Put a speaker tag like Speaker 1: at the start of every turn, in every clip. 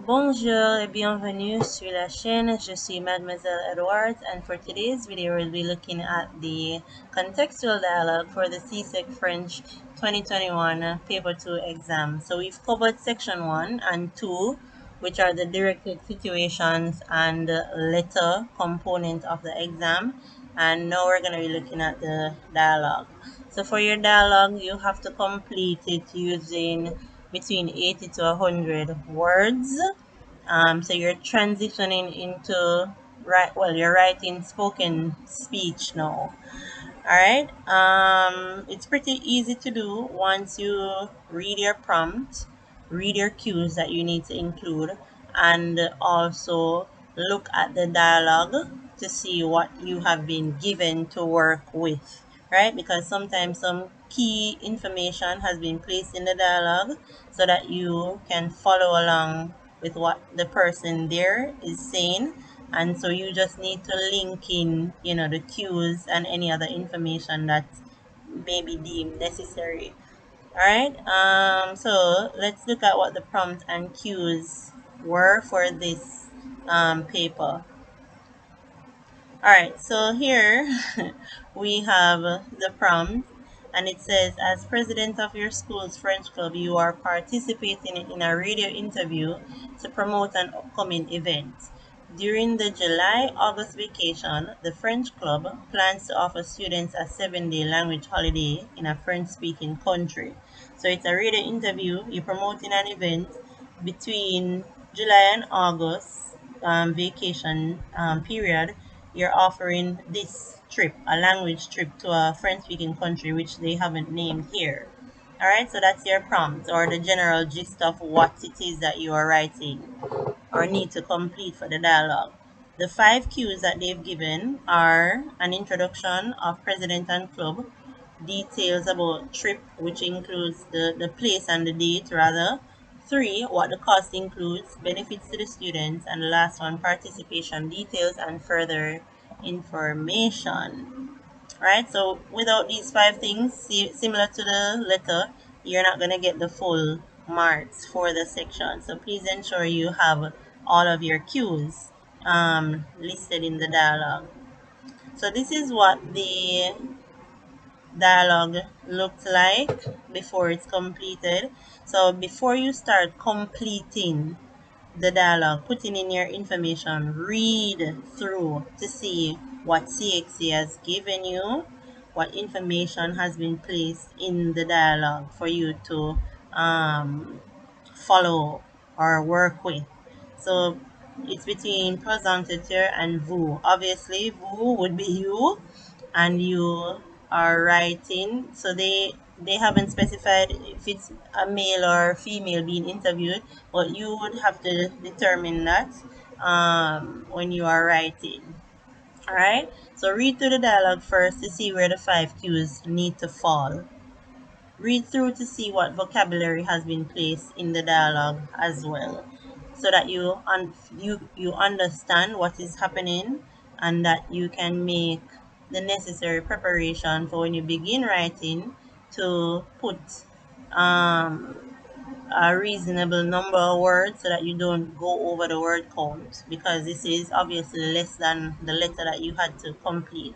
Speaker 1: Bonjour et bienvenue sur la chaîne. Je suis Mademoiselle Edwards, and for today's video we'll be looking at the Contextual Dialogue for the CSEC French 2021 Paper 2 exam. So we've covered Section 1 and 2, which are the directed situations and letter component of the exam, and now we're going to be looking at the dialogue. So for your dialogue, you have to complete it using between 80 to 100 words. So you're transitioning into you're writing spoken speech now. Alright, it's pretty easy to do once you read your prompt, read your cues that you need to include, and also look at the dialogue to see what you have been given to work with, right? Because sometimes some key information has been placed in the dialogue so that you can follow along with what the person there is saying, and so you just need to link in the cues and any other information that may be deemed necessary. All right, so let's look at what the prompt and cues were for this paper. All right, so here we have the prompt, and it says, as president of your school's French club, you are participating in a radio interview to promote an upcoming event. During the July-August vacation, the French club plans to offer students a 7-day language holiday in a French-speaking country. So it's a radio interview. You're promoting an event between July and August vacation period. You're offering this trip, a language trip to a French-speaking country, which they haven't named here. All right, so that's your prompt, or the general gist of what it is that you are writing or need to complete for the dialogue. The 5 cues that they've given are an introduction of president and club, details about trip, which includes the place and the date rather. 3, what the cost includes, benefits to the students, and the last one, participation details and further information. Right, so without these 5 things, similar to the letter, you're not going to get the full marks for the section. So please ensure you have all of your cues listed in the dialogue. So this is what the dialogue looks like before it's completed. So before you start completing the dialogue, putting in your information, read through to see what CXC has given you, what information has been placed in the dialogue for you to follow or work with. So it's between présentateur and vous. Obviously, vous would be you, and you are writing. So they haven't specified if it's a male or female being interviewed, but you would have to determine that when you are writing. All right, so read through the dialogue first to see where the 5 cues need to fall. Read through to see what vocabulary has been placed in the dialogue as well, so that you understand what is happening and that you can make the necessary preparation for when you begin writing to put a reasonable number of words so that you don't go over the word count, because this is obviously less than the letter that you had to complete.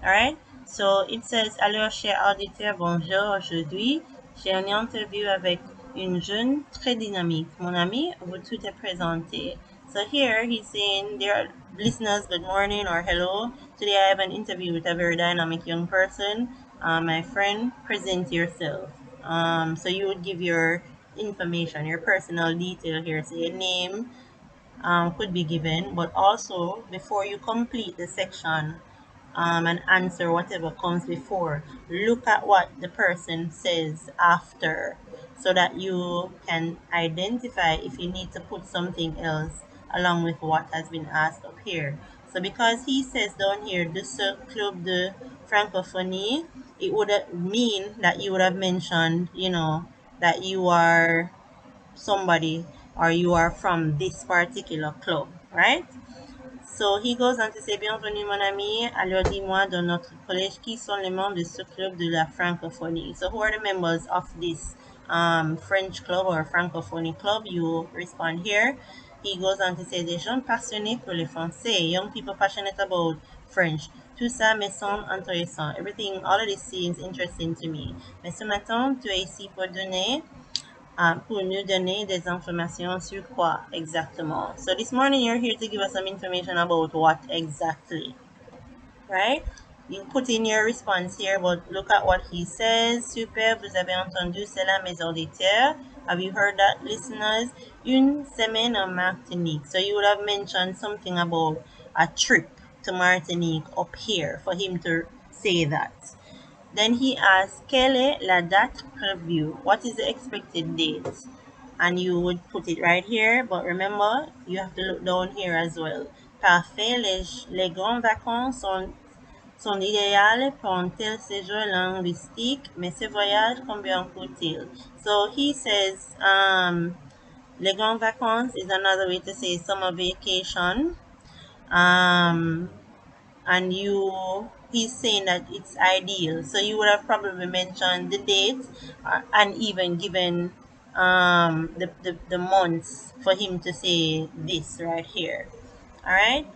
Speaker 1: Alright, so it says, alors cher auditeur, bonjour, aujourd'hui j'ai une interview avec une jeune très dynamique. Mon ami, vous tout est présenté. So here he's saying, dear listeners, good morning or hello. Today I have an interview with a very dynamic young person. My friend, present yourself. So you would give your information, your personal detail here. So your name could be given, but also before you complete the section and answer whatever comes before, look at what the person says after, so that you can identify if you need to put something else along with what has been asked up here. So because he says down here, de ce club de francophonie, it would mean that you would have mentioned, that you are somebody or you are from this particular club, right? So he goes on to say, bienvenue mon ami, alors dis-moi dans notre collège qui sont les membres de ce club de la francophonie. So who are the members of this French club or francophonie club? You respond here. He goes on to say, des jeunes passionnés pour le français, young people passionate about French. Tout ça me semble intéressant. Everything, all of this seems interesting to me. Mais ce matin, tu es ici pour nous donner des informations sur quoi exactement. So this morning you're here to give us some information about what exactly, right? You put in your response here, but look at what he says. Super, vous avez entendu cela, mes auditeurs. Have you heard that, listeners? Une semaine en Martinique. So you would have mentioned something about a trip to Martinique up here for him to say that. Then he asks, quelle est la date prévue? What is the expected date? And you would put it right here, but remember, you have to look down here as well. Parfait, les grandes vacances sont idéales pour un tel séjour linguistique, mais ce voyage, combien coûte-t-il? So he says, les grandes vacances is another way to say summer vacation. And he's saying that it's ideal, so you would have probably mentioned the dates and even given the months for him to say this right here. All right,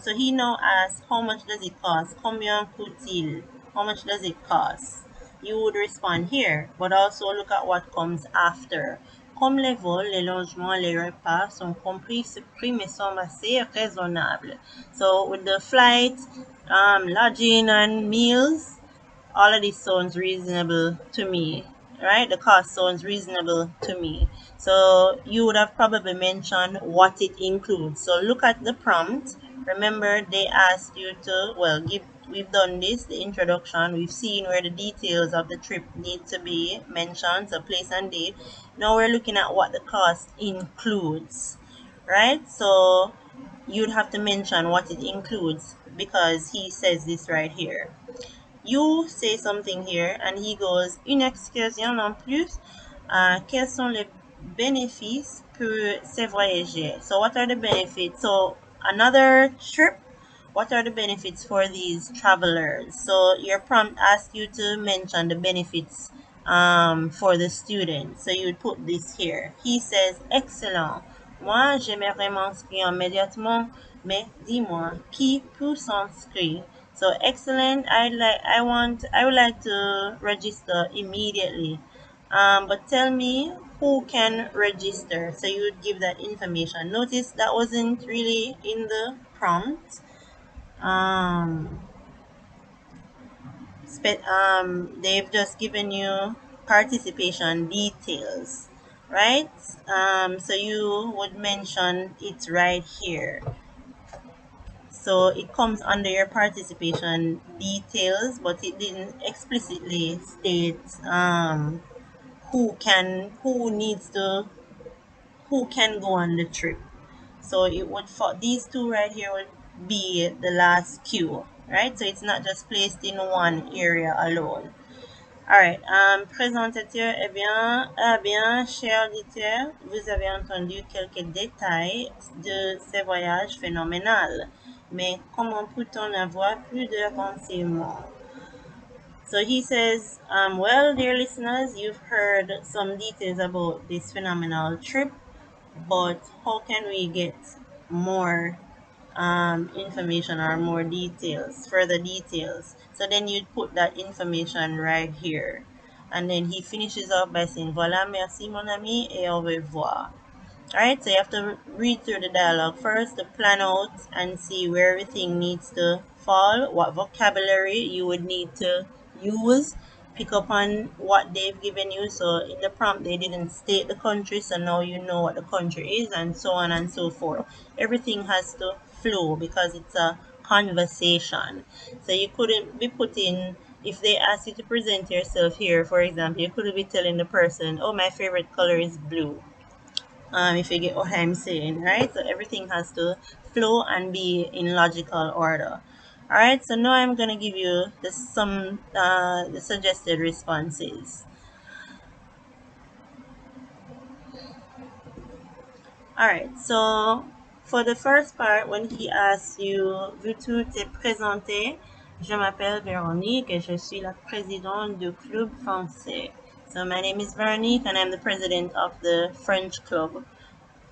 Speaker 1: so he now asks, how much does it cost? Combien coûte-t-il? How much does it cost? You would respond here, but also look at what comes after. Comme les vols, les logements, les repas sont compris, ce prix me semble assez raisonnable. So with the flight, lodging and meals, all of this sounds reasonable to me, right? The cost sounds reasonable to me. So you would have probably mentioned what it includes. So look at the prompt. Remember, they asked you to, we've done this, the introduction. We've seen where the details of the trip need to be mentioned, so place and date. Now we're looking at what the cost includes, right? So you'd have to mention what it includes because he says this right here. You say something here and he goes, une excursion en plus, quels sont les bénéfices pour ces voyageurs? So what are the benefits? So another trip, what are the benefits for these travelers? So your prompt asks you to mention the benefits for the student. So you would put this here. He says, excellent. Moi, j'aimerais m'inscrire immédiatement, mais dis-moi, qui peut s'inscrire? So excellent. I would like to register immediately. But tell me who can register. So you would give that information. Notice that wasn't really in the prompt. They've just given you participation details, right? So you would mention it right here. So it comes under your participation details, but it didn't explicitly state who can go on the trip. So it would, for these two right here, would be the last cue, right? So it's not just placed in one area alone. Alright, présentateur, cher auditeur, vous avez entendu quelques détails de ces voyages phénoménal. Mais comment peut-on avoir plus de renseignements? So he says, well, dear listeners, you've heard some details about this phenomenal trip, but how can we get more information or more details, further details? So then you'd put that information right here. And then he finishes off by saying, voilà, merci mon ami, et au revoir. Alright, so you have to read through the dialogue first to plan out and see where everything needs to fall, what vocabulary you would need to use, pick up on what they've given you. So in the prompt, they didn't state the country, so now you know what the country is, and so on and so forth. Everything has to flow because it's a conversation. So you couldn't be putting, if they ask you to present yourself here, for example, you couldn't be telling the person, oh, my favorite color is blue. If you get what I'm saying, right? So everything has to flow and be in logical order. Alright, so now I'm going to give you the suggested responses. Alright, so for the first part, when he asks you, veux-tu te présenter? Je m'appelle Véronique et je suis la présidente du club français. So my name is Veronique and I'm the president of the French club.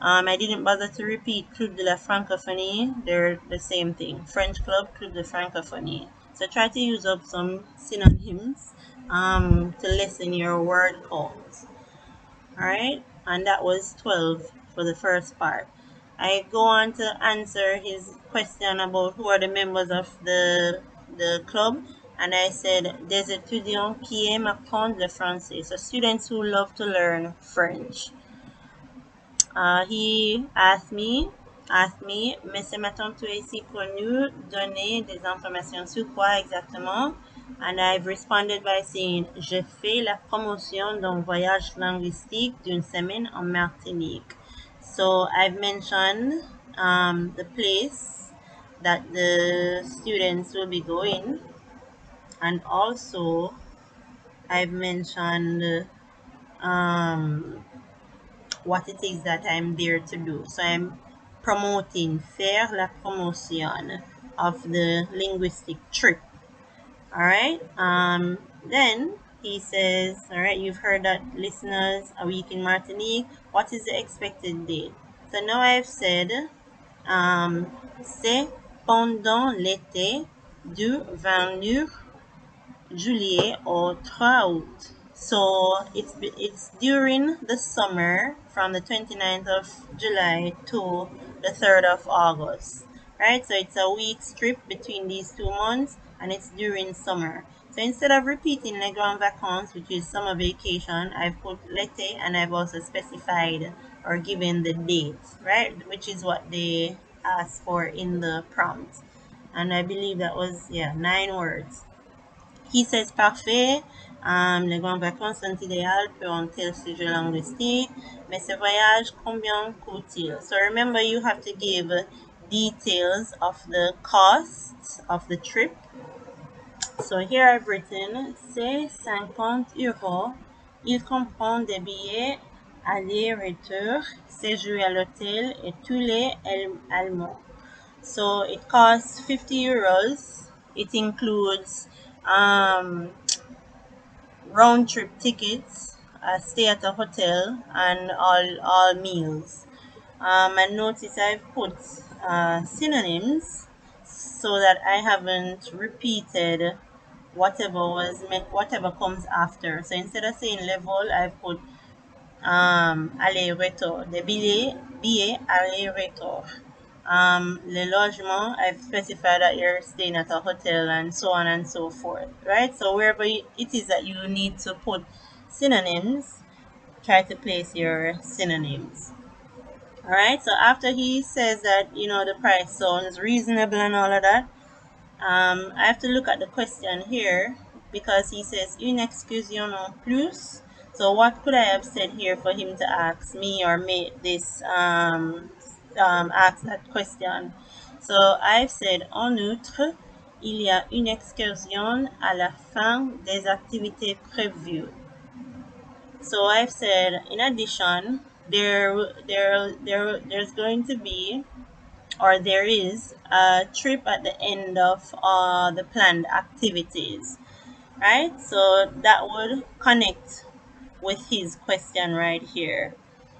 Speaker 1: I didn't bother to repeat Club de la Francophonie. They're the same thing. French Club, Club de Francophonie. So try to use up some synonyms to lessen your word count. Alright? And that was 12 for the first part. I go on to answer his question about who are the members of the club. And I said, des étudiants qui aiment apprendre le français. So students who love to learn French. He asked me, mais ce matin tu es ici pour nous donner des informations sur quoi exactement? And I've responded by saying, je fais la promotion d'un voyage linguistique d'une semaine en Martinique. So I've mentioned the place that the students will be going, and also I've mentioned what it is that I'm there to do. So I'm promoting, faire la promotion of the linguistic trip. All right. Then he says, all right, you've heard that, listeners, a week in Martinique. What is the expected date? So now I've said, c'est pendant l'été du 20 juillet or 3 août. So it's during the summer from the 29th of July to the 3rd of August. Right? So it's a week's trip between these 2 months and it's during summer. So instead of repeating les grandes vacances, which is summer vacation, I've put l'été and I've also specified or given the date, right? Which is what they asked for in the prompt. And I believe that was, 9 words. He says parfait, les grandes vacances sont idéales pour un tel séjour linguistique, mais ce voyage, combien coûte-t-il? So remember, you have to give details of the cost of the trip. So here I've written, c'est 50 euros. Il comprend des billets aller-retour, séjour à l'hôtel et tous les Allemands. So it costs 50 euros. It includes round trip tickets, stay at a hotel, and all meals. And notice I've put synonyms so that I haven't repeated whatever comes after. So instead of saying level, I've put aller-retour, the billet aller-retour. Le logement, I've specified that you're staying at a hotel and so on and so forth, right? So wherever it is that you need to put synonyms, try to place your synonyms. All right, so after he says that, the price sounds reasonable and all of that, I have to look at the question here because he says une excursion en plus. So what could I have said here for him to ask me or make this ask that question? So I've said en outre, il y a une excursion à la fin des activités prévues. So I've said in addition, there's going to be, or there is, a trip at the end of the planned activities, right? So that would connect with his question right here.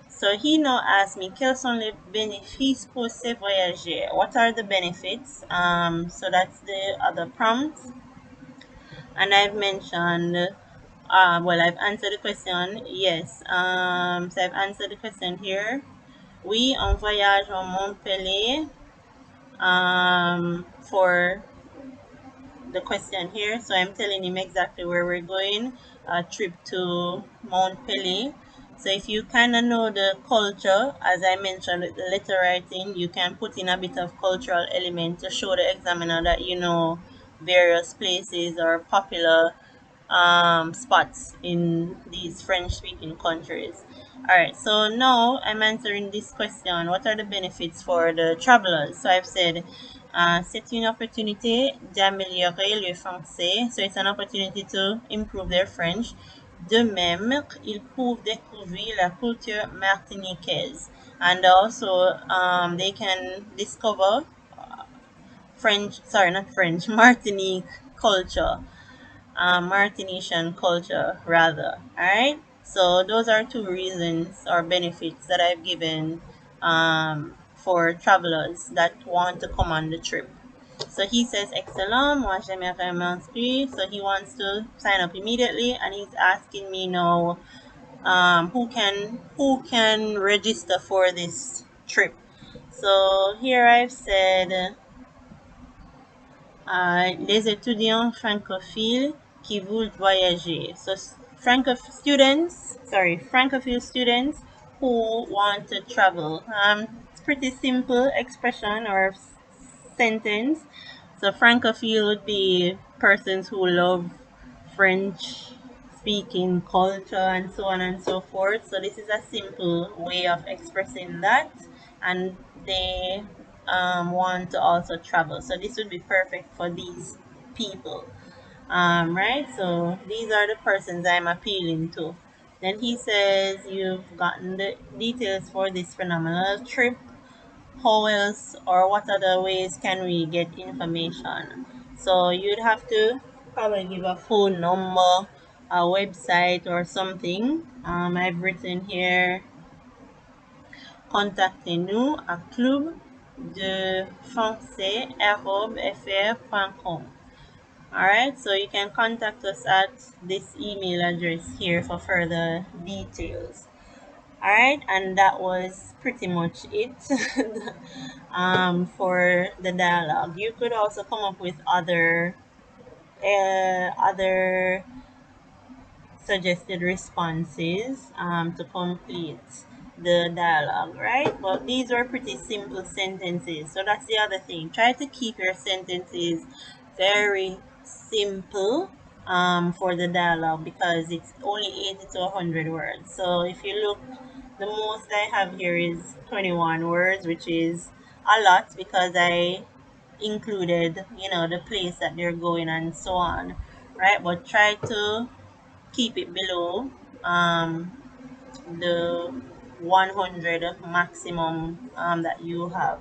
Speaker 1: So he now asked me, quels sont les bénéfices pour ces voyageurs? What are the benefits? So that's the other prompt. And I've mentioned, I've answered the question, yes. So I've answered the question here. Oui, on voyage en Montpellier. For the question here. So I'm telling him exactly where we're going, a trip to Montpellier. So if you kind of know the culture, as I mentioned with the letter writing, you can put in a bit of cultural element to show the examiner that you know various places or popular spots in these French-speaking countries. Alright, so now I'm answering this question. What are the benefits for the travelers? So I've said C'est une opportunité d'améliorer le français. So it's an opportunity to improve their French. De même, ils peuvent découvrir la culture martiniquaise. And also, they can discover Martinique culture, Martinician culture rather. Alright, so those are two reasons or benefits that I've given for travelers that want to come on the trip. So he says, excellent, moi j'aimerais m'inscrire. So he wants to sign up immediately, and he's asking me now who can register for this trip. So here I've said les étudiants francophiles qui veulent voyager. So francophile students who want to travel. It's pretty simple expression or sentence. So francophile would be persons who love French speaking culture and so on and so forth. So this is a simple way of expressing that, and they want to also travel. So this would be perfect for these people, right? So these are the persons I'm appealing to. Then he says, you've gotten the details for this phenomenal trip. How else or what other ways can we get information? So you'd have to probably give a phone number, a website or something. I've written here, contactez-nous à club de français@fr.com. Alright, so you can contact us at this email address here for further details. Alright, and that was pretty much it for the dialogue. You could also come up with other suggested responses to complete the dialogue, right? Well, these are pretty simple sentences, so that's the other thing. Try to keep your sentences very simple for the dialogue, because it's only 80 to 100 words. So if you look, the most I have here is 21 words, which is a lot because I included, the place that they're going and so on, right? But try to keep it below the 100 maximum that you have.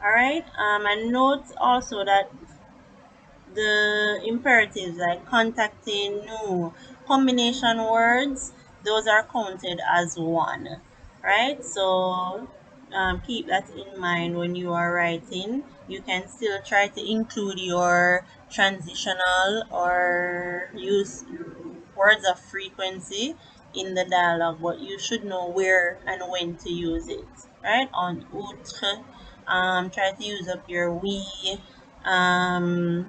Speaker 1: All right, and note also that the imperatives like contacting, new combination words, those are counted as one, right? So keep that in mind when you are writing. You can still try to include your transitional or use words of frequency in the dialogue, but you should know where and when to use it, right? On outre, try to use up your we, um,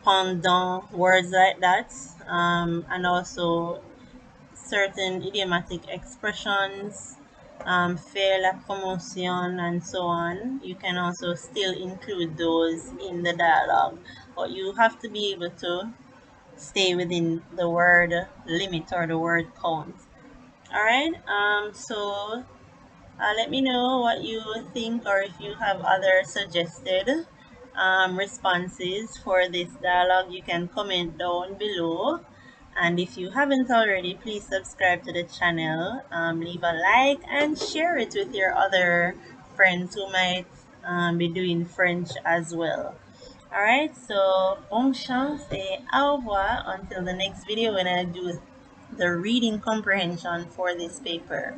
Speaker 1: pendant, words like that, and also certain idiomatic expressions, faire la promotion, and so on. You can also still include those in the dialogue, but you have to be able to stay within the word limit or the word count. All right, so let me know what you think, or if you have other suggested responses for this dialogue. You can comment down below, and if you haven't already, please subscribe to the channel, leave a like, and share it with your other friends who might be doing French as well. Alright, so bonne chance et au revoir until the next video when I do the reading comprehension for this paper.